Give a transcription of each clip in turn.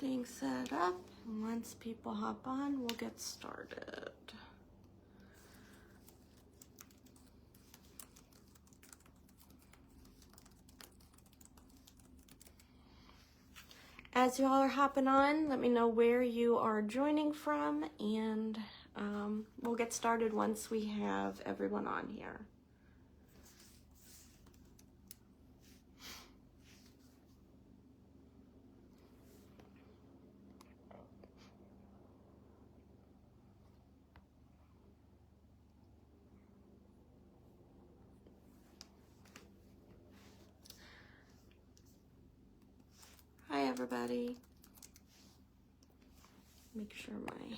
everything set up. Once people hop on, we'll get started. As you all are hopping on, let me know where you are joining from, and we'll get started once we have everyone on here. Hi, everybody. Make sure my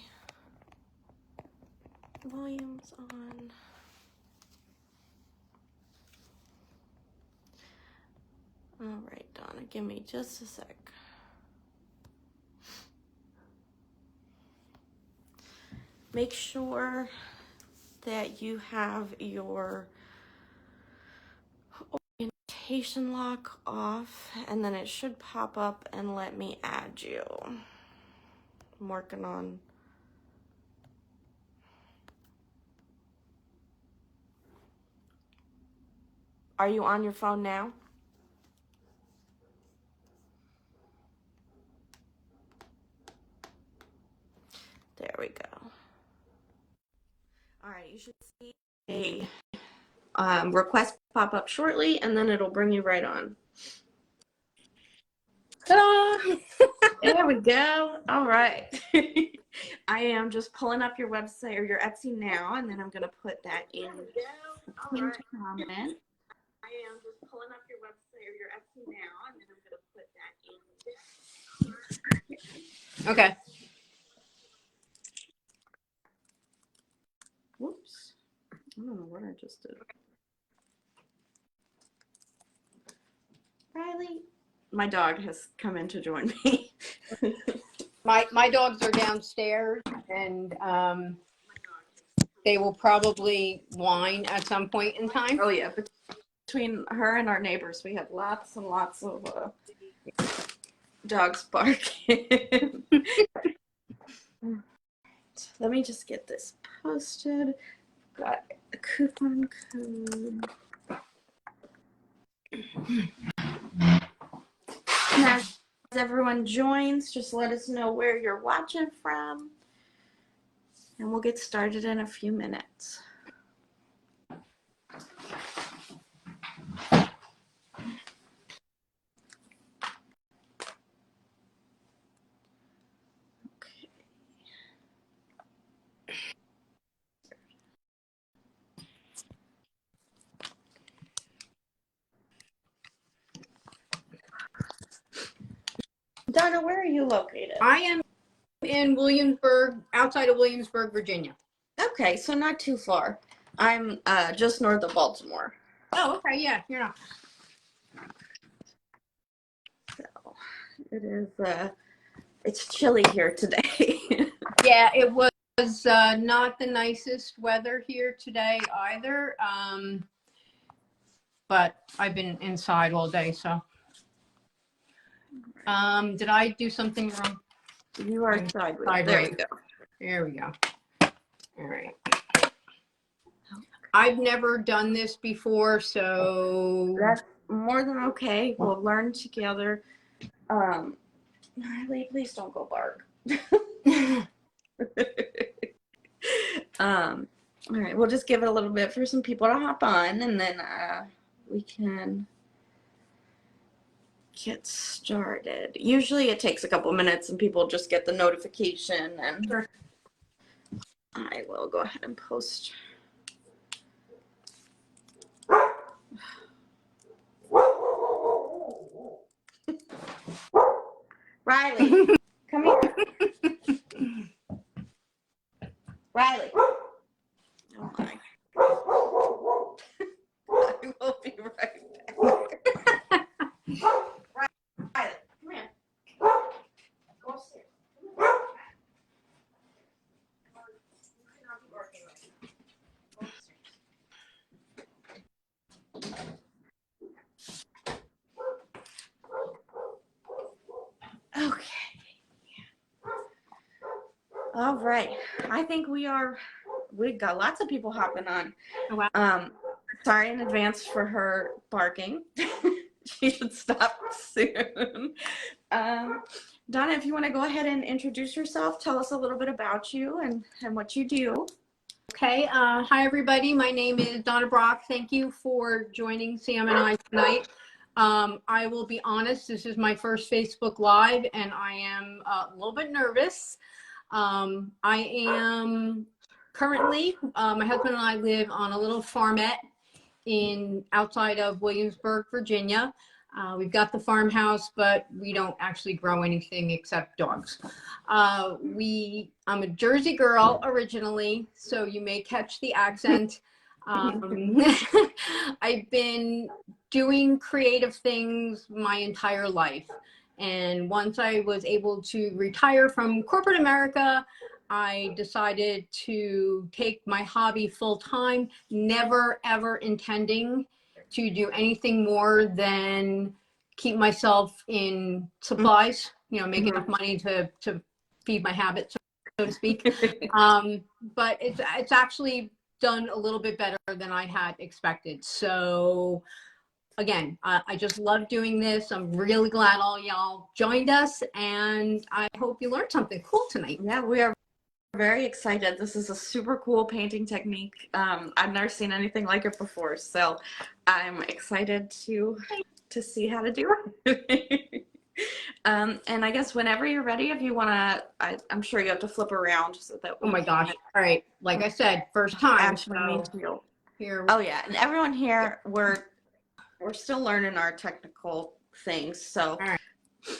volume's on. All right, Donna, give me just a sec. Make sure that you have your orientation lock off, and then it should pop up and let me add you. I'm working on Are you on your phone now? There we go. All right, you should see a request pop up shortly, and then it'll bring you right on. Ta-da! There we go. All right. I am just pulling up your website or your Etsy now, and then I'm going to put that in the pinned comment. I am just pulling up your website or your Etsy now, and then I'm going to put that in. Okay. Whoops. I don't know what I just did. Riley, my dog has come in to join me. My dogs are downstairs, and they will probably whine at some point in time. Oh yeah, between her and our neighbors, we have lots and lots of dogs barking. Let me just get this posted. Got a coupon code. And as everyone joins, just let us know where you're watching from, and we'll get started in a few minutes. Donna, where are you located? I am in Williamsburg, outside of Williamsburg, Virginia. Okay, so not too far. I'm just north of Baltimore. Oh, okay, yeah, you're not. So it is, it's chilly here today. Yeah, it was not the nicest weather here today either, but I've been inside all day, so. Did I do something wrong? You are sideways. There we go. There we go. All right. I've never done this before, so. That's more than okay. We'll learn together. Riley, please don't go bark. All right, we'll just give it a little bit for some people to hop on, and then we can get started. Usually it takes a couple minutes and people just get the notification, and Sure. I will go ahead and post. Riley, come here. Riley. Oh my. I will be right back. Riley, come here. Go upstairs. Okay. All right. I think we've got lots of people hopping on. Oh, wow. Sorry in advance for her barking. She should stop soon. Donna, if you want to go ahead and introduce yourself, tell us a little bit about you and what you do. Okay. Hi, everybody. My name is Donna Brock. Thank you for joining Sam and I tonight. I will be honest, this is my first Facebook Live, and I am a little bit nervous. I am currently, my husband and I live on a little farmette outside of Williamsburg, Virginia. We've got the farmhouse, but we don't actually grow anything except dogs. I'm a Jersey girl originally, so you may catch the accent. I've been doing creative things my entire life. And once I was able to retire from corporate America, I decided to take my hobby full time, never ever intending to do anything more than keep myself in supplies, make enough money to feed my habits, so to speak. But it's actually done a little bit better than I had expected. So again, I just love doing this. I'm really glad all y'all joined us, and I hope you learned something cool tonight. Yeah, we are very excited. This is a super cool painting technique. I've never seen anything like it before, so I'm excited to see how to do it. And I guess whenever you're ready, if you want to, I'm sure you have to flip around so that. Oh my gosh! All right, like I said, first time. Actually, me too. Here. Oh yeah, and everyone here, we're still learning our technical things, so all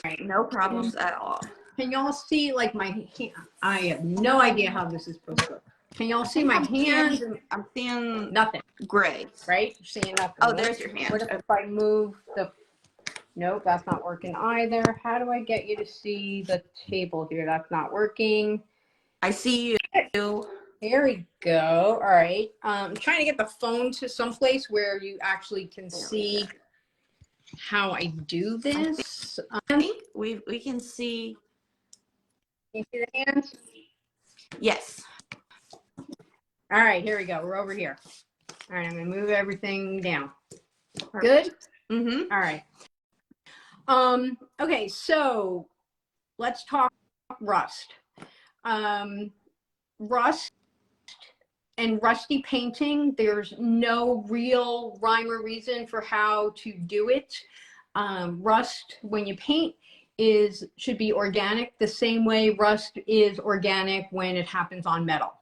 right. No problems at all. Can y'all see like my hand? I have no idea how this is supposed to look. Can y'all see my hand? I'm seeing nothing. Gray. Right? You're seeing nothing. Oh, there's your hand. What if I move the... Nope, that's not working either. How do I get you to see the table here? That's not working. I see you. There we go. All right. I'm trying to get the phone to someplace where you actually can see how I do this. I think we can see. Can you see the hands? Yes. All right, here we go. We're over here. All right, I'm gonna move everything down. Good? Mm-hmm. All right. Okay, so let's talk rust. Rust and rusty painting, there's no real rhyme or reason for how to do it. Rust, when you paint, should be organic the same way rust is organic when it happens on metal.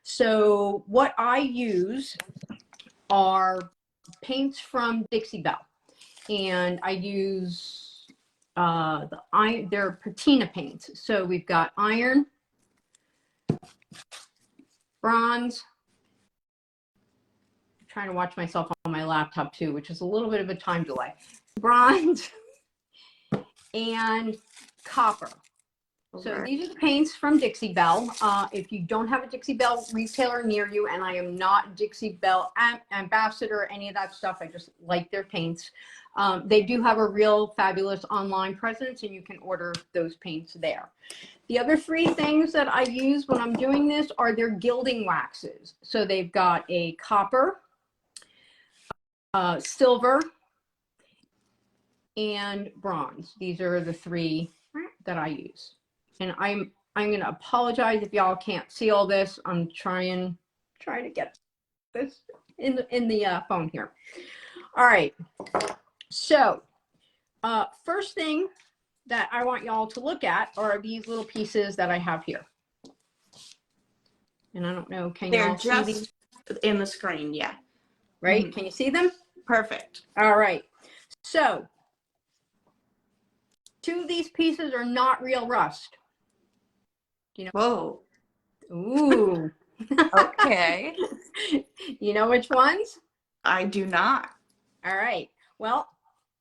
So what I use are paints from Dixie Belle, and I use they're patina paints. So we've got iron, bronze. I'm trying to watch myself on my laptop too, which is a little bit of a time delay. Bronze and copper. So these are the paints from Dixie Belle. If you don't have a Dixie Belle retailer near you, and I am not Dixie Belle ambassador or any of that stuff, I just like their paints. They do have a real fabulous online presence, and you can order those paints there. The other three things that I use when I'm doing this are their gilding waxes. So they've got a copper, silver, and bronze. These are the three that I use. And I'm going to apologize if y'all can't see all this. I'm trying to get this in the phone here. All right. So first thing that I want y'all to look at are these little pieces that I have here. And I don't know, can y'all see these? In the screen, yeah. Right? Mm-hmm. Can you see them? Perfect. All right. So two of these pieces are not real rust. You know? Whoa. Ooh. Okay. You know which ones? I do not. All right. Well,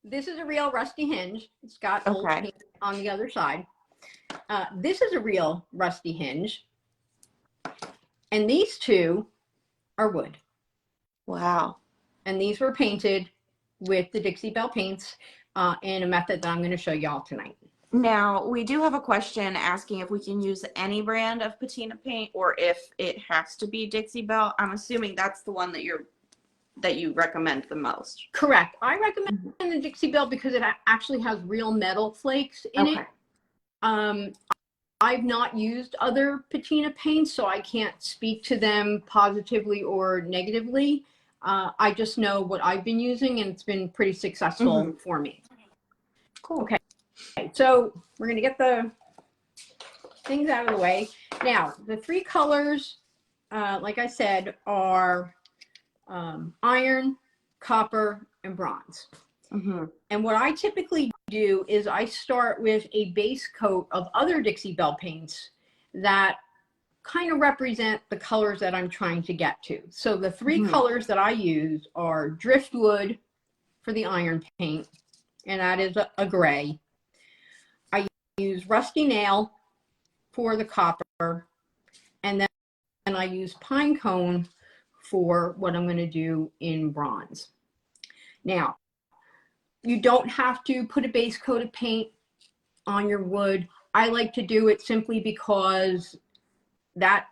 this is a real rusty hinge. It's got old paint on the other side. This is a real rusty hinge. And these two are wood. Wow. And these were painted with the Dixie Belle paints in a method that I'm going to show y'all tonight. Now, we do have a question asking if we can use any brand of patina paint or if it has to be Dixie Belle. I'm assuming that's the one that you recommend the most. Correct. I recommend the Dixie Belle because it actually has real metal flakes in it. I've not used other patina paints, so I can't speak to them positively or negatively. I just know what I've been using, and it's been pretty successful for me. Cool. Okay, so we're going to get the things out of the way. Now, the three colors, like I said, are iron, copper, and bronze. And what I typically do is I start with a base coat of other Dixie Belle paints that kind of represent the colors that I'm trying to get to. So the three colors that I use are driftwood for the iron paint, and that is a gray. I use rusty nail for the copper, and then I use pine cone for what I'm going to do in bronze. Now, you don't have to put a base coat of paint on your wood. I like to do it simply because that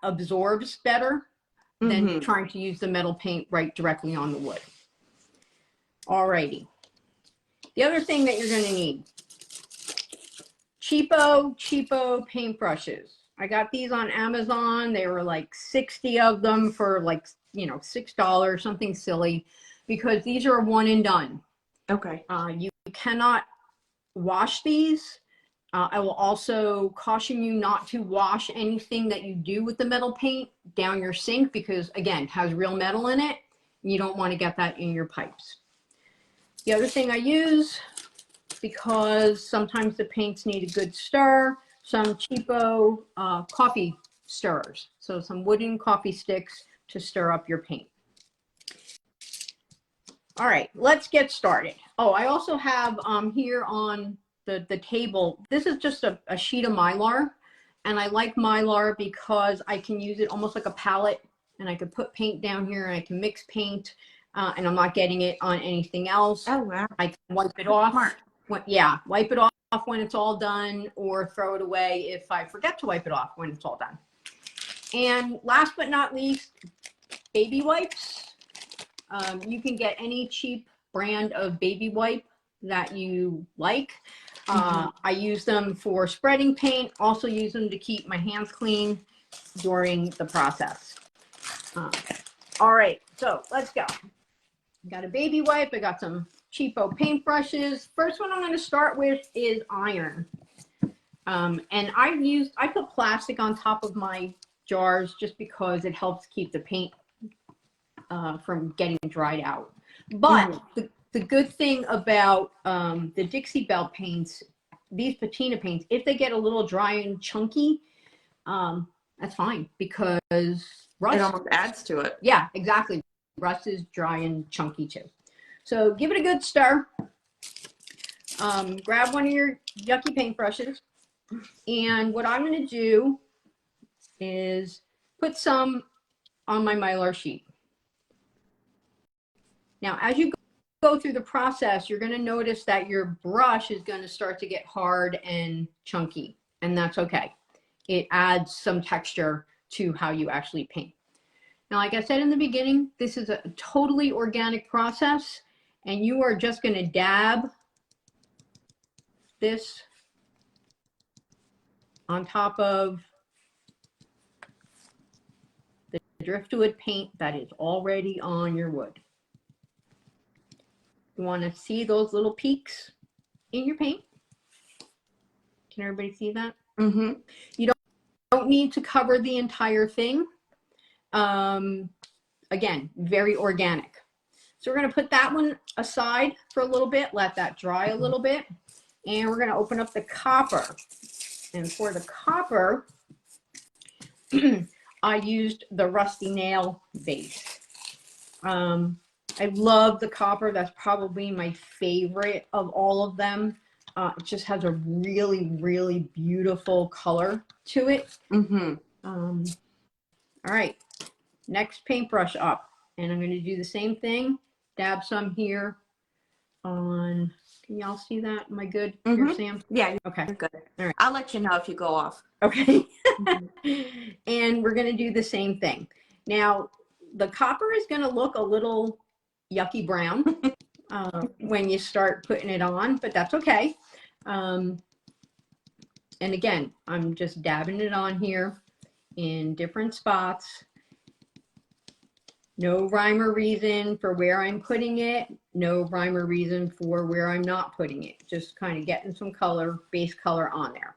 absorbs better than trying to use the metal paint right directly on the wood. Alrighty. The other thing that you're going to need, cheapo paintbrushes. I got these on Amazon. They were like 60 of them for like, you know, $6, something silly, because these are one and done. Okay. You cannot wash these. I will also caution you not to wash anything that you do with the metal paint down your sink because, again, it has real metal in it. And you don't want to get that in your pipes. The other thing I use, because sometimes the paints need a good stir, some cheapo coffee stirrers. So some wooden coffee sticks to stir up your paint. All right, let's get started. Oh, I also have here on the table, this is just a sheet of Mylar. And I like Mylar because I can use it almost like a palette, and I can put paint down here and I can mix paint and I'm not getting it on anything else. Oh, wow. I can wipe it off. Wipe it off when it's all done, or throw it away if I forget to wipe it off when it's all done. And last but not least, baby wipes. You can get any cheap brand of baby wipe that you like. I use them for spreading paint, also use them to keep my hands clean during the process. All right, so let's go. Got a baby wipe, I got some cheapo paintbrushes. First one I'm going to start with is iron. And I put plastic on top of my jars just because it helps keep the paint from getting dried out. But the good thing about the Dixie Belle paints, these patina paints, if they get a little dry and chunky, that's fine because rust, it almost adds to it. Yeah, exactly. Rust is dry and chunky too. So give it a good stir. Grab one of your yucky paintbrushes. And what I'm going to do is put some on my Mylar sheet. Now, as you go through the process, you're going to notice that your brush is going to start to get hard and chunky, and that's okay. It adds some texture to how you actually paint. Now, like I said in the beginning, this is a totally organic process, and you are just going to dab this on top of the driftwood paint that is already on your wood. You want to see those little peaks in your paint? Can everybody see that? You don't need to cover the entire thing. Again, very organic. So we're going to put that one aside for a little bit, let that dry a little bit, and we're going to open up the copper. And for the copper, I used the rusty nail base. I love the copper. That's probably my favorite of all of them. It just has a really, really beautiful color to it. All right, next paintbrush up. And I'm going to do the same thing. Dab some here on Can y'all see that? Am I good? Mm-hmm. Here, Sam? Yeah, okay. You're good. All right. I'll let you know if you go off. Okay. And we're going to do the same thing. Now, the copper is going to look a little yucky brown when you start putting it on, but that's okay. And again, I'm just dabbing it on here in different spots. No rhyme or reason for where I'm putting it. No rhyme or reason for where I'm not putting it. Just kind of getting some color, base color on there.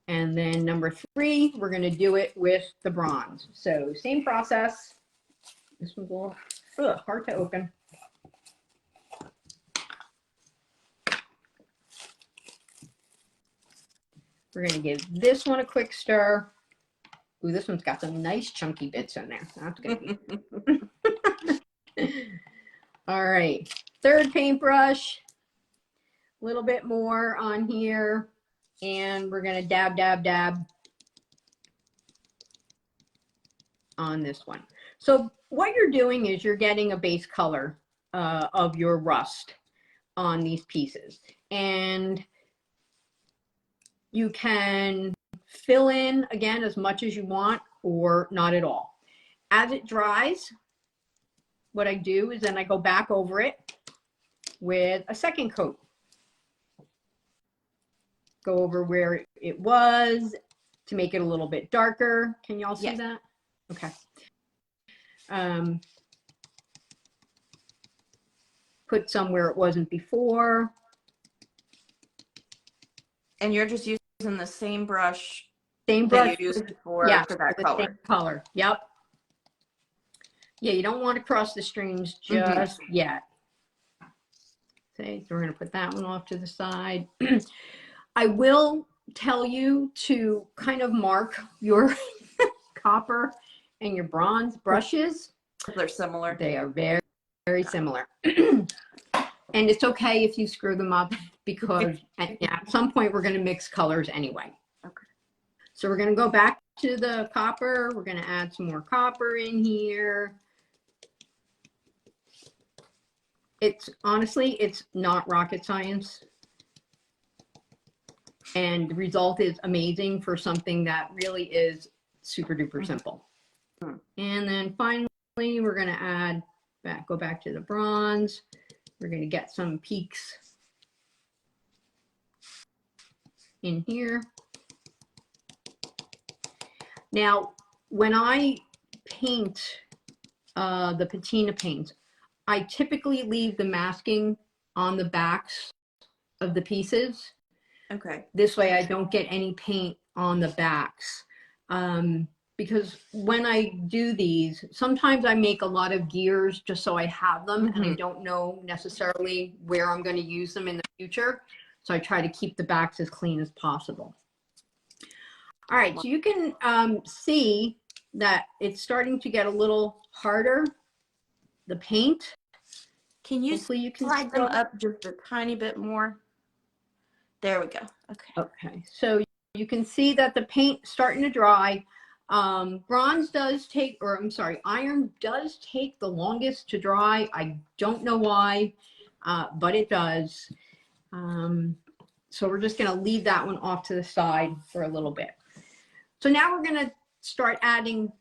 And then number 3, we're going to do it with the bronze. So same process. This one's a little hard to open. We're going to give this one a quick stir. Ooh, this one's got some nice chunky bits in there. That's going to be. All right. 3rd paintbrush. A little bit more on here. And we're going to dab, dab, dab on this one. So what you're doing is you're getting a base color of your rust on these pieces. And you can fill in, again, as much as you want or not at all. As it dries, what I do is then I go back over it with a second coat. Go over where it was to make it a little bit darker. Can y'all see that? Okay. Put some where it wasn't before. And you're just using the same brush, that you used before for that the color. same color. Yep. Yeah, you don't want to cross the streams just yet. Okay, so we're going to put that one off to the side. I will tell you to kind of mark your copper and your bronze brushes. They're similar. They are very, very similar. And it's okay if you screw them up because at some point we're going to mix colors anyway. Okay. So we're going to go back to the copper. We're going to add some more copper in here. It's honestly, it's not rocket science. And the result is amazing for something that really is super duper simple. And then finally, we're going to go back to the bronze. We're going to get some peaks in here. Now, when I paint the patina paints, I typically leave the masking on the backs of the pieces. Okay. This way I don't get any paint on the backs. Because when I do these, sometimes I make a lot of gears just so I have them and I don't know necessarily where I'm going to use them in the future. So I try to keep the backs as clean as possible. All right, so you can see that it's starting to get a little harder, the paint. Can you slide them up just a tiny bit more? There we go. Okay. Okay, so you can see that the paint starting to dry. Bronze does take, or I'm sorry, iron does take the longest to dry. I don't know why, but it does. So we're just going to leave that one off to the side for a little bit. So now we're going to start adding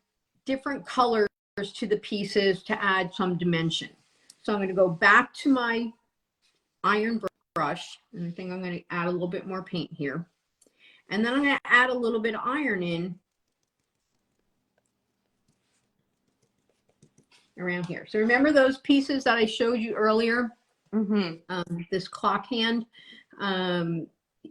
different colors to the pieces to add some dimension. So I'm going to go back to my iron brush, and I think I'm going to add a little bit more paint here. And then I'm going to add a little bit of iron in around here. So remember those pieces that I showed you earlier? This clock hand.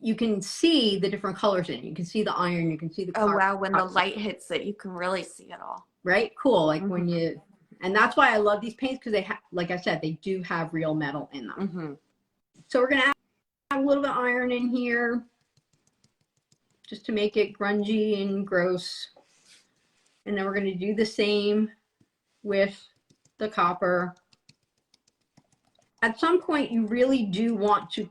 You can see the different colors in it. You can see the iron, you can see the copper. Oh wow, when the light hits it, you can really see it all. Right? Cool. Like when you, and that's why I love these paints, because they have, like I said, they do have real metal in them. So we're going to add a little bit of iron in here just to make it grungy and gross. And then we're going to do the same with the copper. At some point, you really do want to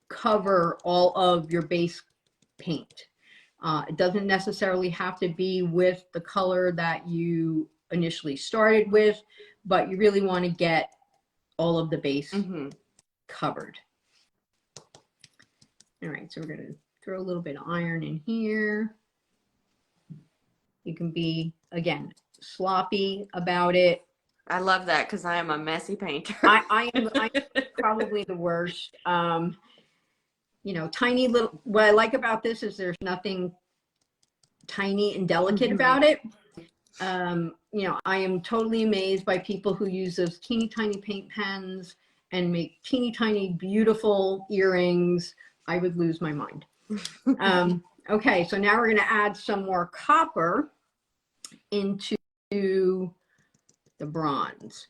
cover all of your base paint. It doesn't necessarily have to be with the color that you initially started with, but you really want to get all of the base covered. All right, so we're going to throw a little bit of iron in here. You can be, again, sloppy about it. I love that because I am a messy painter. I'm probably the worst. You know, tiny little, what I like about this is there's nothing tiny and delicate about it. You know, I am totally amazed by people who use those teeny tiny paint pens and make teeny tiny beautiful earrings. I would lose my mind. Okay, so now we're going to add some more copper into the bronze.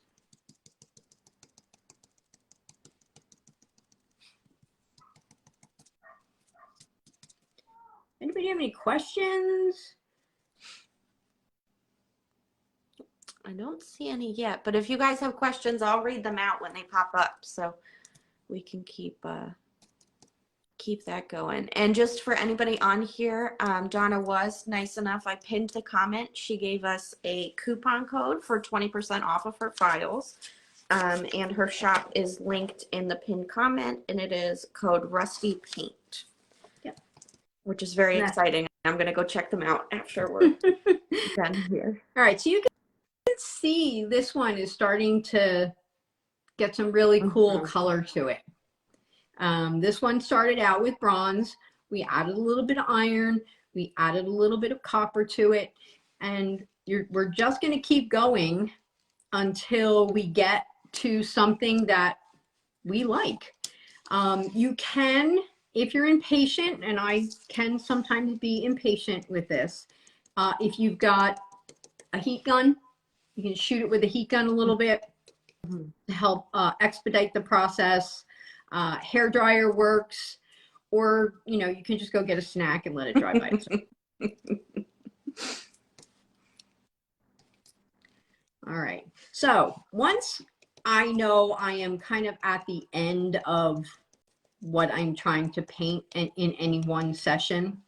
Anybody have any questions? I don't see any yet, but if you guys have questions, I'll read them out when they pop up, so we can keep that going. And just for anybody on here, Donna was nice enough. I pinned the comment. She gave us a coupon code for 20% off of her files. And her shop is linked in the pinned comment, and it is code Rusty Paint. Yep. Which is very exciting. I'm going to go check them out after we're done here. All right, so you can see this one is starting to get some really cool color to it. This one started out with bronze. We added a little bit of iron. We added a little bit of copper to it. And we're just going to keep going until we get to something that we like. You can, if you're impatient, and I can sometimes be impatient with this, if you've got a heat gun, you can shoot it with a heat gun a little bit to help expedite the process. Hair dryer works, or you know, you can just go get a snack and let it dry by itself. All right, so once I know I am kind of at the end of what I'm trying to paint in any one session,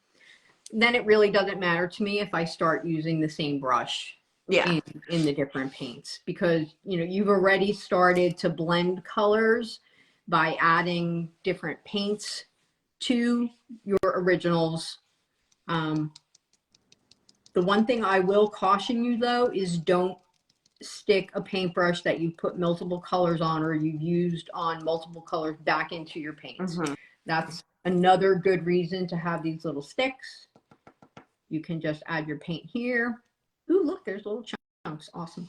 then it really doesn't matter to me if I start using the same brush in the different paints, because you know, you've already started to blend colors by adding different paints to your originals. The one thing I will caution you though is don't stick a paintbrush that you put multiple colors on or you've used on multiple colors back into your paints. That's another good reason to have these little sticks. You can just add your paint here. Ooh, look, there's little chunks. Awesome.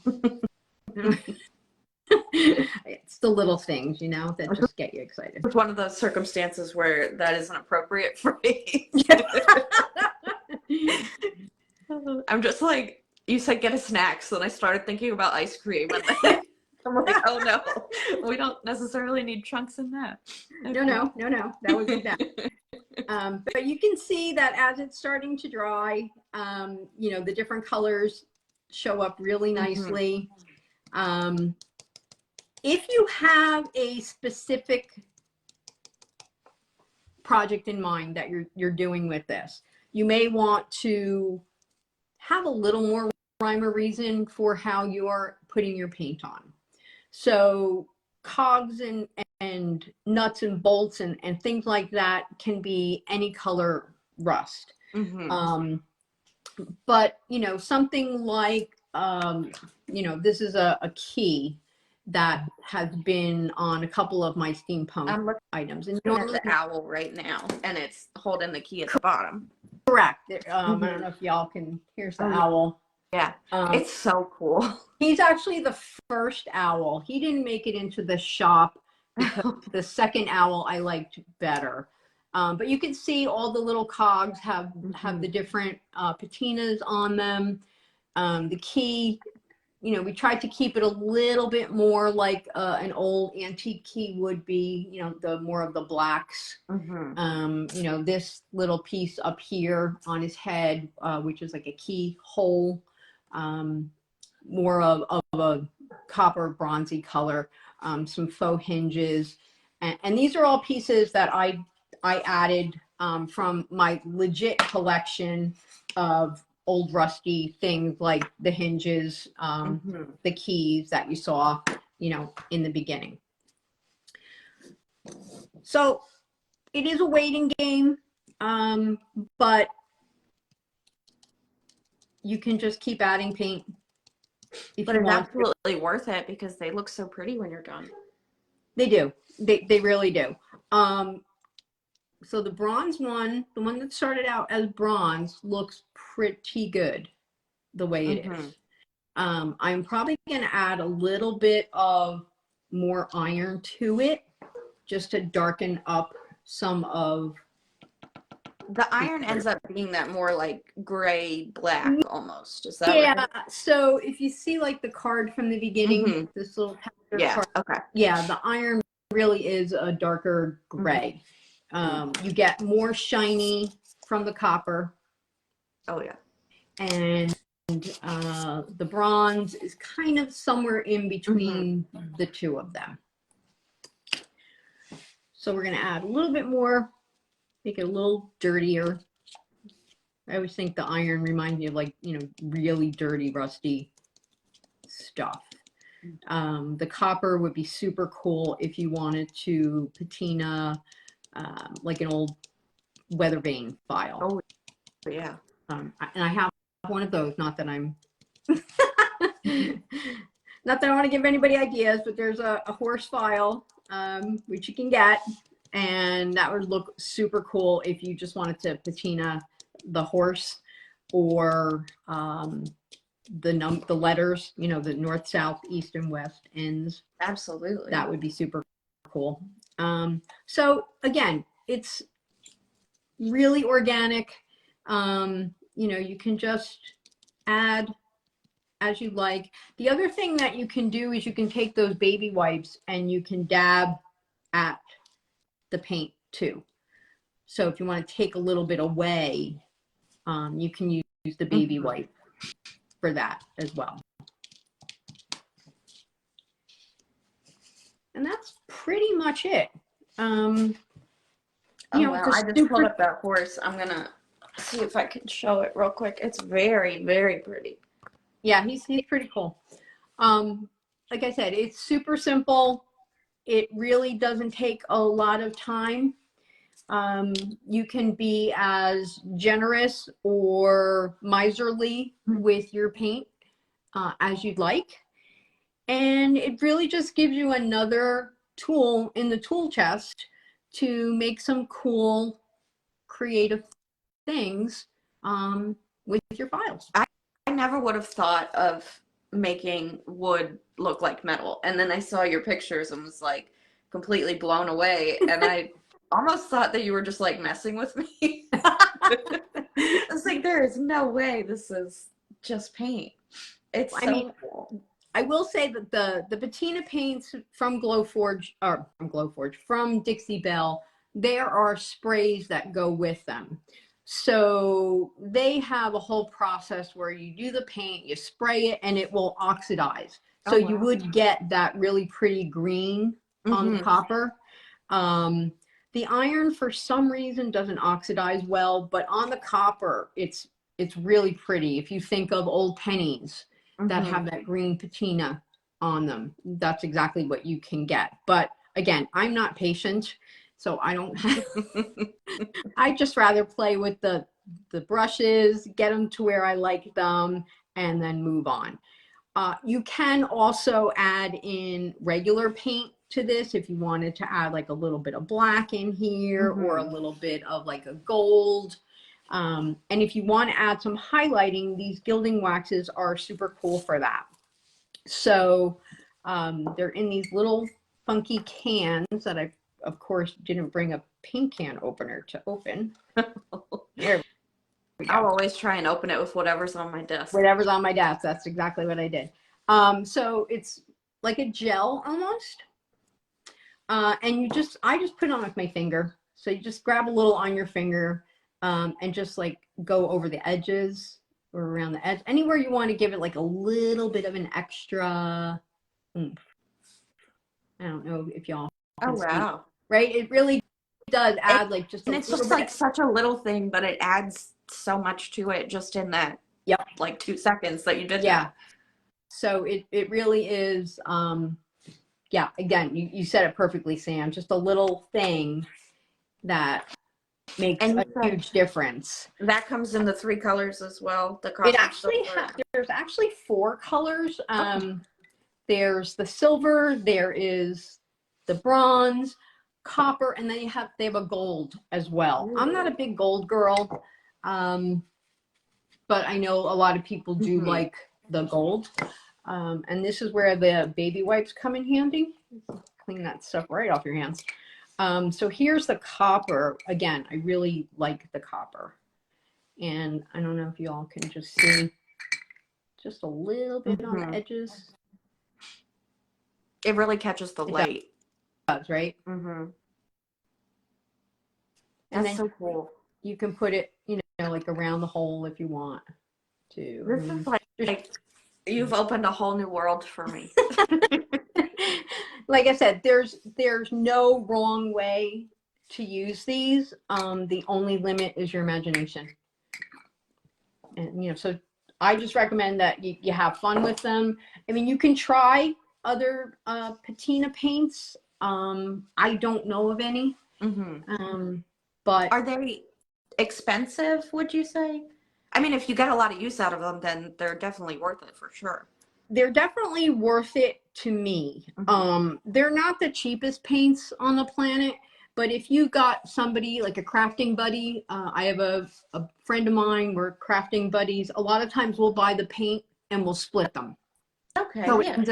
It's the little things, you know, that just get you excited. It's one of those circumstances where that isn't appropriate for me. I'm just like, you said get a snack, so then I started thinking about ice cream. And I'm like, oh no, we don't necessarily need chunks in that. Okay. No, that would be bad. But you can see that as it's starting to dry, you know, the different colors show up really nicely. If you have a specific project in mind that you're doing with this, you may want to have a little more rhyme or reason for how you're putting your paint on. So cogs and nuts and bolts and things like that can be any color rust. But you know, something like you know, this is a key that has been on a couple of my steampunk items. And normally the owl right now, and it's holding the key at the bottom. Correct. I don't know if y'all can. Here's the owl. Yeah, it's so cool. He's actually the first owl. He didn't make it into the shop because the second owl I liked better. But you can see all the little cogs have the different patinas on them. The key, you know, we tried to keep it a little bit more like an old antique key would be, you know, the more of the blacks. You know, this little piece up here on his head, which is like a keyhole, more of a copper bronzy color, some faux hinges. And these are all pieces that I added from my legit collection of old rusty things like the hinges, the keys that you saw, you know, in the beginning. So it is a waiting game, but you can just keep adding paint if But you it's want. absolutely worth it because they look so pretty when you're done. They do. They really do. So the bronze one, the one that started out as bronze, looks pretty good the way it is. I'm probably going to add a little bit of more iron to it just to darken up some of the iron ends up being that more like gray black almost. Is that yeah, right? so if you see like the card from the beginning, this little yeah card, okay yeah, the iron really is a darker gray. You get more shiny from the copper. Oh yeah. And the bronze is kind of somewhere in between the two of them. So we're going to add a little bit more, make it a little dirtier. I always think the iron reminds me of like, you know, really dirty, rusty stuff. The copper would be super cool if you wanted to patina like an old weather vane file. Oh yeah. And I have one of those, not that I'm not that I want to give anybody ideas, but there's a horse file which you can get, and that would look super cool if you just wanted to patina the horse or the letters, you know, the north, south, east, and west ends. Absolutely. That would be super cool. So again, it's really organic. You know, you can just add as you like. The other thing that you can do is you can take those baby wipes and you can dab at the paint too. So if you want to take a little bit away, you can use the baby wipe for that as well. And that's pretty much it. You know, wow. I just pulled up that horse. I'm gonna see if I can show it real quick. It's very, very pretty. Yeah, he's pretty cool. Like I said, it's super simple. It really doesn't take a lot of time. You can be as generous or miserly with your paint as you'd like. And it really just gives you another tool in the tool chest to make some cool, creative things with your files. I never would have thought of making wood look like metal. And then I saw your pictures and was like completely blown away. And I almost thought that you were just like messing with me. It's like, there is no way this is just paint. It's so cool. I will say that the patina paints from Glowforge, from Dixie Belle, there are sprays that go with them. So they have a whole process where you do the paint, you spray it, and it will oxidize. So you would get that really pretty green on the copper. The iron, for some reason, doesn't oxidize well, but on the copper, it's really pretty. If you think of old pennies that have that green patina on them, that's exactly what you can get. But again, I'm not patient, so I don't have, I just rather play with the brushes, get them to where I like them, and then move on. You can also add in regular paint to this if you wanted to add like a little bit of black in here or a little bit of like a gold. And if you want to add some highlighting, these gilding waxes are super cool for that. So they're in these little funky cans that I, of course, didn't bring a paint can opener to open. There we go. I'll always try and open it with whatever's on my desk. Whatever's on my desk. That's exactly what I did. So it's like a gel almost. And I just put it on with my finger. So you just grab a little on your finger and just like go over the edges or around the edge. Anywhere you want to give it like a little bit of an extra oomph. I don't know if y'all can see. Right? It really does add like just and it's just like such a little thing, but it adds so much to it just in that like 2 seconds that you did that. So it really is yeah, again, you said it perfectly, Sam. Just a little thing that makes And a huge difference. that comes in the 3 colors as well. The It copper actually silver. there's actually 4 colors. There's the silver, there is the bronze, copper, and then they have a gold as well. Ooh. I'm not a big gold girl, but I know a lot of people do like the gold. And this is where the baby wipes come in handy. Clean that stuff right off your hands. So here's the copper. Again, I really like the copper. And I don't know if you all can just see just a little bit on the edges. It really catches the light. It does, right? That's so cool. You can put it, you know, like around the hole if you want to. This is like you've opened a whole new world for me. Like I said, there's no wrong way to use these. The only limit is your imagination. And, you know, so I just recommend that you have fun with them. I mean, you can try other patina paints. I don't know of any. But are they expensive, would you say? I mean, if you get a lot of use out of them, then they're definitely worth it for sure. They're definitely worth it to me. They're not the cheapest paints on the planet, but if you got somebody like a crafting buddy, I have a friend of mine, we're crafting buddies. A lot of times we'll buy the paint and we'll split them. Okay. So it ends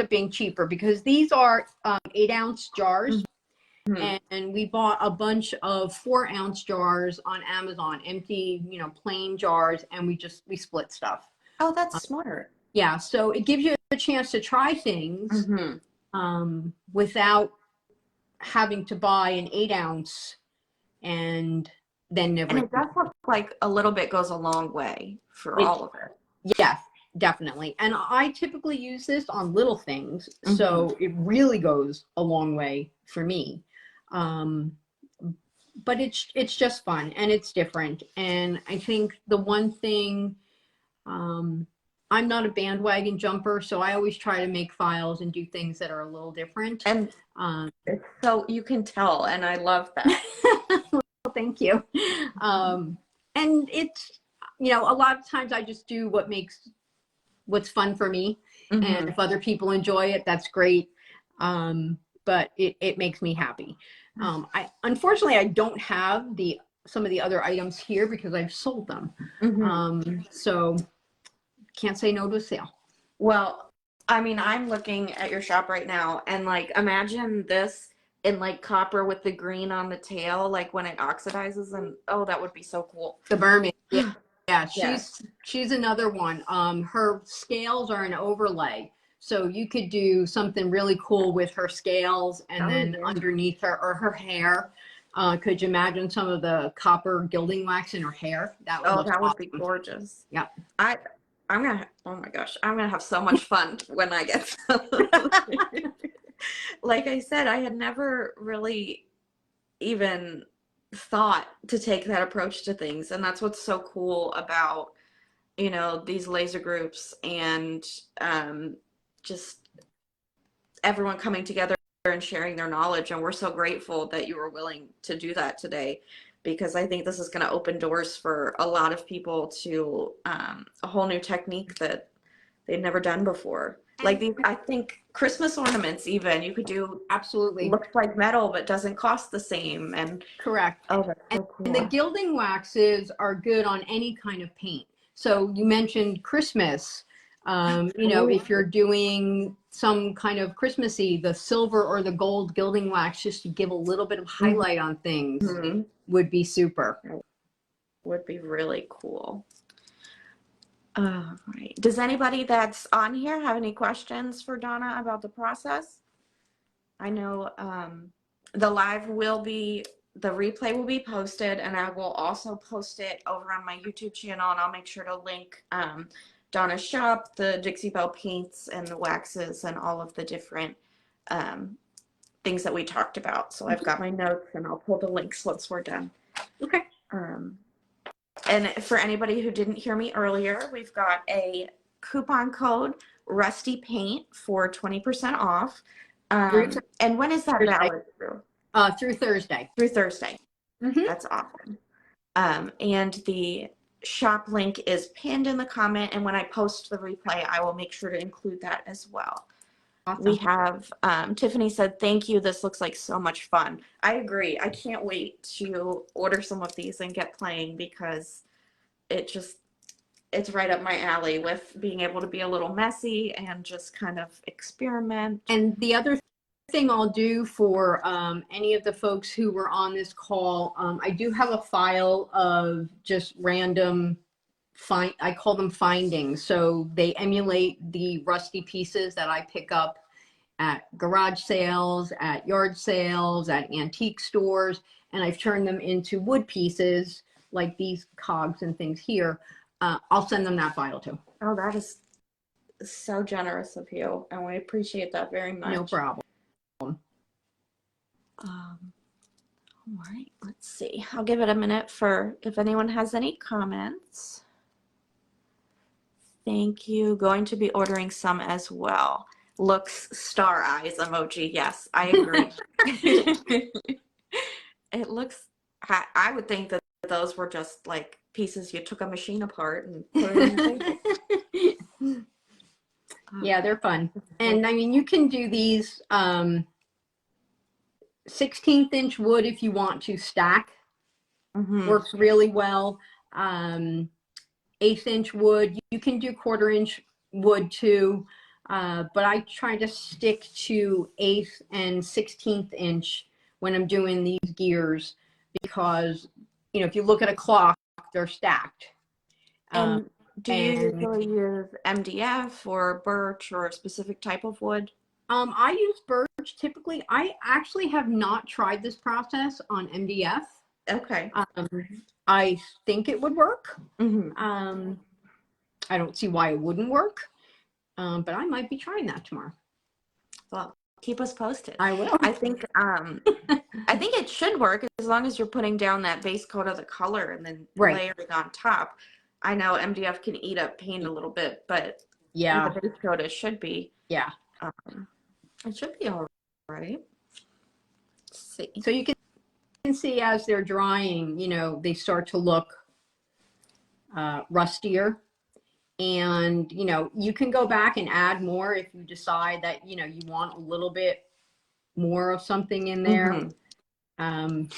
up being cheaper because these are 8-ounce jars. And we bought a bunch of 4-ounce jars on Amazon, empty, you know, plain jars, and we split stuff. Oh, that's smart. Yeah, so it gives you a chance to try things without having to buy an 8-ounce and then never. And it does look like a little bit goes a long way for all of it. Yes, definitely. And I typically use this on little things, so it really goes a long way for me. But it's just fun and it's different. And I think the one thing, I'm not a bandwagon jumper, so I always try to make files and do things that are a little different. And so you can tell, and I love that. Well, thank you. And it's, you know, a lot of times I just do what's fun for me. And if other people enjoy it, that's great. But it makes me happy. Unfortunately, I don't have some of the other items here because I've sold them. So can't say no to a sale. Well, I mean, I'm looking at your shop right now, and like, imagine this in like copper with the green on the tail, like when it oxidizes, and oh, that would be so cool. The mermaid. Yeah, she's another one. Her scales are an overlay. So you could do something really cool with her scales, and then underneath her, or her hair. Could you imagine some of the copper gilding wax in her hair? That would be gorgeous. Yeah. I'm gonna, oh my gosh, I'm gonna have so much fun when I get some. Like I said, I had never really even thought to take that approach to things, and that's what's so cool about, you know, these laser groups and just everyone coming together and sharing their knowledge. And we're so grateful that you were willing to do that today, because I think this is going to open doors for a lot of people to a whole new technique that they'd never done before. Like I think Christmas ornaments, even you could do, absolutely looks like metal but doesn't cost the same. And correct. Oh, that's so cool. And the gilding waxes are good on any kind of paint. So you mentioned Christmas. You know, if you're doing some kind of Christmassy, the silver or the gold gilding wax, just to give a little bit of highlight on things, would be super. Would be really cool. Right. Does anybody that's on here have any questions for Donna about the process? I know the replay will be posted, and I will also post it over on my YouTube channel, and I'll make sure to link Donna's shop, the Dixie Belle paints and the waxes and all of the different things that we talked about. So I've got my notes, and I'll pull the links once we're done. Okay. And for anybody who didn't hear me earlier, we've got a coupon code, Rusty Paint, for 20% off. And when is that valid through? Through Thursday. Through Thursday. Mm-hmm. That's awesome. And the shop link is pinned in the comment, and when I post the replay, I will make sure to include that as well. Awesome. We have, Tiffany said, thank you. This looks like so much fun. I agree. I can't wait to order some of these and get playing because it's right up my alley with being able to be a little messy and just kind of experiment. And the other thing I'll do for any of the folks who were on this call, I do have a file of just random I call them findings. So they emulate the rusty pieces that I pick up at garage sales, at yard sales, at antique stores, and I've turned them into wood pieces like these cogs and things here. I'll send them that file too. Oh, that is so generous of you, and we appreciate that very much. No problem. All right, let's see. I'll give it a minute for if anyone has any comments. Thank you. Going to be ordering some as well. Looks star eyes emoji. Yes, I agree. It looks, I would think that those were just like pieces you took a machine apart and put it on the table. Yeah, they're fun. And I mean, you can do these 16th inch wood if you want to stack. Works really well. 1/8 inch wood. You can do 1/4 inch wood too. But I try to stick to 1/8 and 16th inch when I'm doing these gears because, you know, if you look at a clock, they're stacked. And do you usually use MDF or birch or a specific type of wood? I use birch typically. I actually have not tried this process on MDF. Okay. I think it would work. Mm-hmm. I don't see why it wouldn't work. But I might be trying that tomorrow. Well, keep us posted. I will. I think it should work as long as you're putting down that base coat of the color and then layering on top. I know MDF can eat up paint a little bit, but yeah, the base coat it should be. Yeah. It should be all right. Let's see. So you can see as they're drying, you know, they start to look rustier. And, you know, you can go back and add more if you decide that, you know, you want a little bit more of something in there. I'm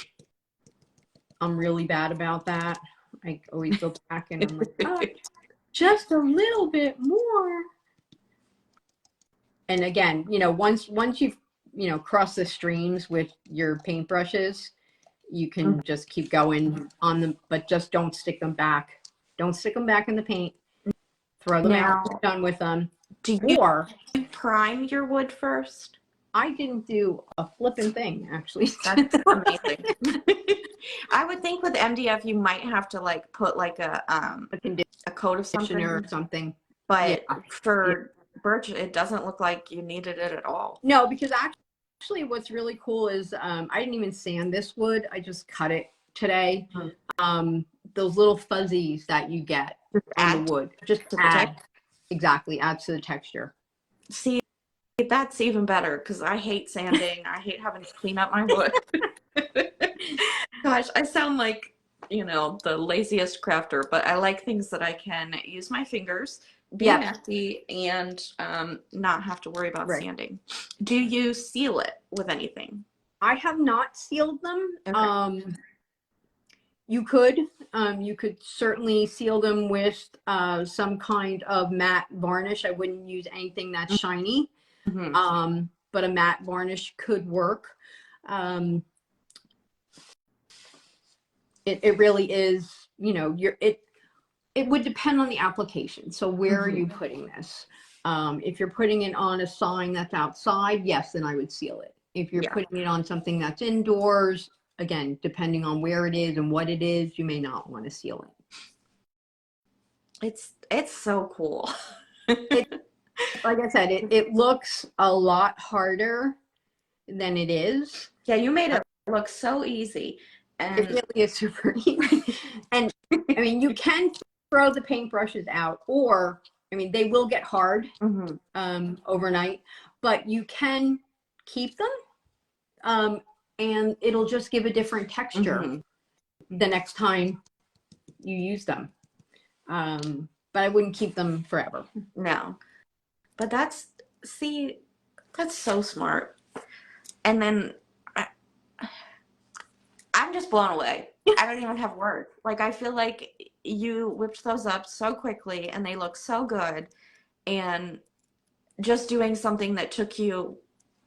really bad about that. I always go back and I'm like, oh, just a little bit more. And again, you know, once you've, you know, crossed the streams with your paintbrushes, you can just keep going on them, but just don't stick them back. Don't stick them back in the paint. Throw them out, you're done with them. Do you prime your wood first? I didn't do a flipping thing, actually. That's amazing. I would think with MDF you might have to like put like a coat of something or something. But for birch, it doesn't look like you needed it at all. No, because actually what's really cool is I didn't even sand this wood. I just cut it today. Those little fuzzies that you get on the wood, just adds to the texture. See, that's even better because I hate sanding. I hate having to clean up my wood. Gosh, I sound like, you know, the laziest crafter, but I like things that I can use my fingers, be messy, and not have to worry about sanding. Do you seal it with anything? I have not sealed them. Okay. You could certainly seal them with some kind of matte varnish. I wouldn't use anything that's shiny, but a matte varnish could work. It really is, you know, it would depend on the application. So where are you putting this? If you're putting it on a sign that's outside, yes, then I would seal it. If you're putting it on something that's indoors, again, depending on where it is and what it is, you may not want to seal it. It's so cool. Like I said, it looks a lot harder than it is. Yeah, you made it look so easy. And it really is super easy. And I mean, you can throw the paintbrushes out, or I mean, they will get hard overnight, but you can keep them. and it'll just give a different texture the next time you use them. But I wouldn't keep them forever. No, but that's so smart. And then I'm just blown away. I don't even have words. Like, I feel like you whipped those up so quickly and they look so good. And just doing something that took you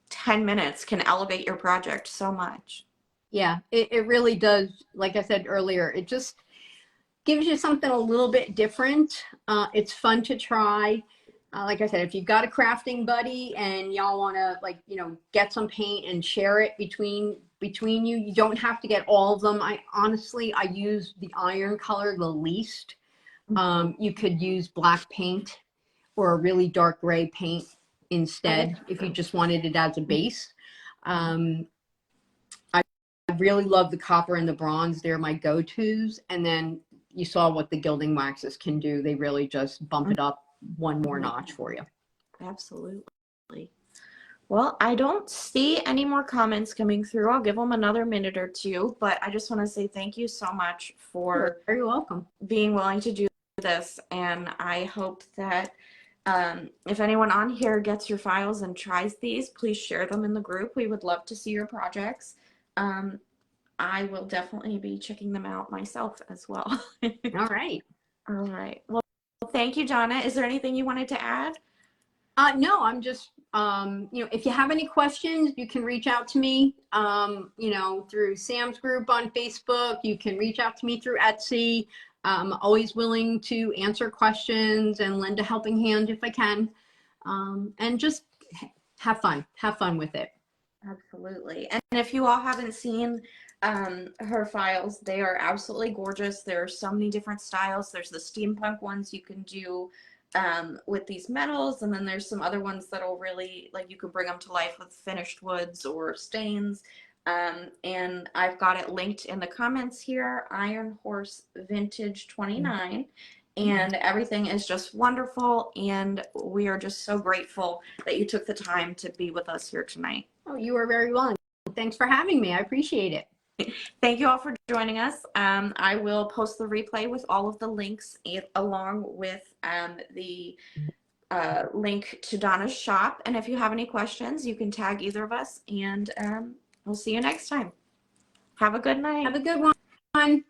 10 minutes can elevate your project so much. Yeah, it really does. Like I said earlier, it just gives you something a little bit different. It's fun to try. Like I said, if you've got a crafting buddy and y'all want to, like, you know, get some paint and share it between you, you don't have to get all of them. I use the iron color the least. You could use black paint or a really dark gray paint instead if you just wanted it as a base. I really love the copper and the bronze. They're my go-tos. And then you saw what the gilding waxes can do. They really just bump it up one more notch for you. Absolutely. Well, I don't see any more comments coming through. I'll give them another minute or two, but I just want to say thank you so much for You're very welcome being willing to do this. And I hope that if anyone on here gets your files and tries these, please share them in the group. We would love to see your projects. I will definitely be checking them out myself as well. All right. All right. Well, thank you, Donna. Is there anything you wanted to add? No, I'm just, you know, if you have any questions, you can reach out to me, you know, through Sam's group on Facebook. You can reach out to me through Etsy. I'm always willing to answer questions and lend a helping hand if I can. And just have fun with it. Absolutely. And if you all haven't seen her files, they are absolutely gorgeous. There are so many different styles. There's the steampunk ones you can do with these metals, and then there's some other ones that'll really, like, you can bring them to life with finished woods or stains. And I've got it linked in the comments here, Iron Horse Vintage 29. And everything is just wonderful, and we are just so grateful that you took the time to be with us here tonight. Oh, you are very welcome. Thanks for having me. I appreciate it. Thank you all for joining us. I will post the replay with all of the links along with the link to Donna's shop. And if you have any questions, you can tag either of us, and we'll see you next time. Have a good night. Have a good one.